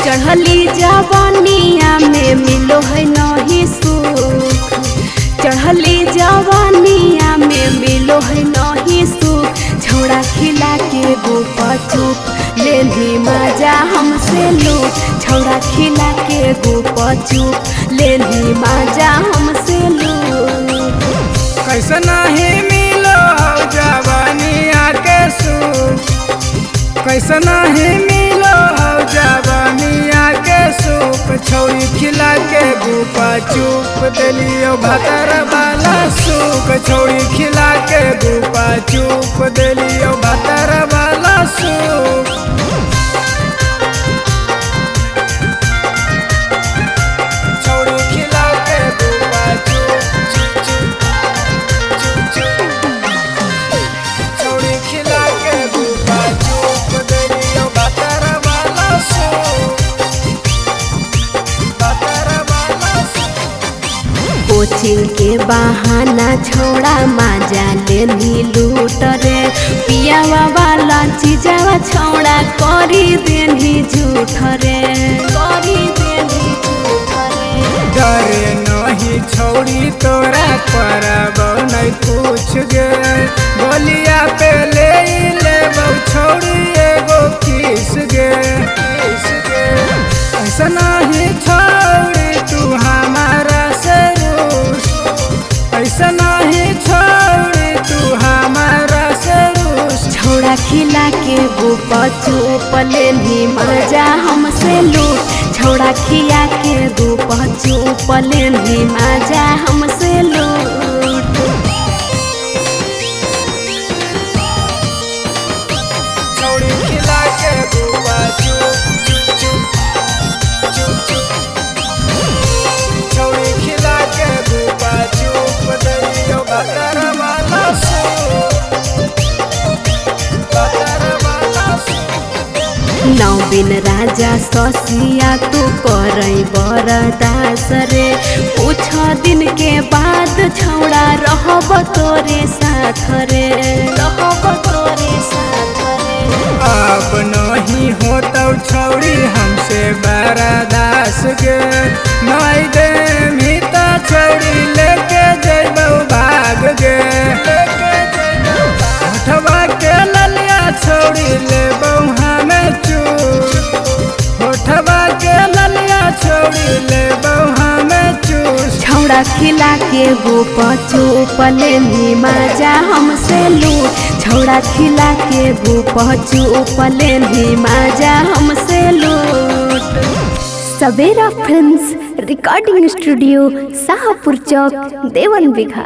चढ़ली जवानिया में मिलो है नहीं सुख, चढ़ली जवानिया में मिलो है नहीं सुख। छौड़ा खिला के गोपा चुप ले ली मजा हमसे लूट, छौड़ा खिला के गोपा चुप ले ली मजा हमसे लूट। कैसे नहीं मिलो जवानिया के सुख, कैसे नहीं मिलो जवानिया के सुख। छौड़ी खिला के गोपा चुप दिलियो भतर वाला सुख, छौड़ी खिला के गोपा चुप दिलियो भतर वाला सुख। छौड़ी खिला के गोपा चुप चुप चुप चुप चुप, छौड़ी खिला के गोपा चुप दिलियो भतर वाला सुख, भतर वाला सुख। कोचिंग के बहाना छौड़ा मजा ले ली लूट रे, पियावा वाला चीजावा छौड़ा करी देनी झूठ रे, करी देनी झूठ रे। डरे नहीं छौड़ी तोरा परब नहीं पूछ गे, बोलिया पे ले छौड़ी एगो किस गे, किस गे। ऐसा नहीं छौड़ी तू हमारा से रूस, ऐसा नहीं छौड़ी तू हमारा से रूस। छौड़ा खिला के गोपा चुप ले ली मजा हमसे लूट, छौड़ा खिया के गोपा चुप ले ली मजा हमसे लूट। छौड़ी खिला के गोपा चुप चुप चुप चुप चुप, छौड़ी खिला के गोपा चुप दिलियो भतर वाला सुख, भतर वाला सुख। नवीन राजा ससिया तू करई बरदास रे, कुछ दिन के बाद छौड़ा रहब तोरे साथ रे, रहब तोरे साथ रे। अब नहीं होता छौड़ी हमसे बरदास गे, नहीं दे मिता छौड़ी लेके जैबौ भाग गे, होठवा के ललिया छौड़ी लेबौ हमें चूस, होठवा के ललिया छौड़ी लेबौ हमें चूस। छौड़ा खिला के गोपा चुप ले ली मजा हमसे लूट, छौड़ा खिला के गोपा चुप ले ली मजा हमसे लूट। सवेरा फिल्म्स रिकॉर्डिंग स्टूडियो, शाहपुर चौक, देवन बिघा।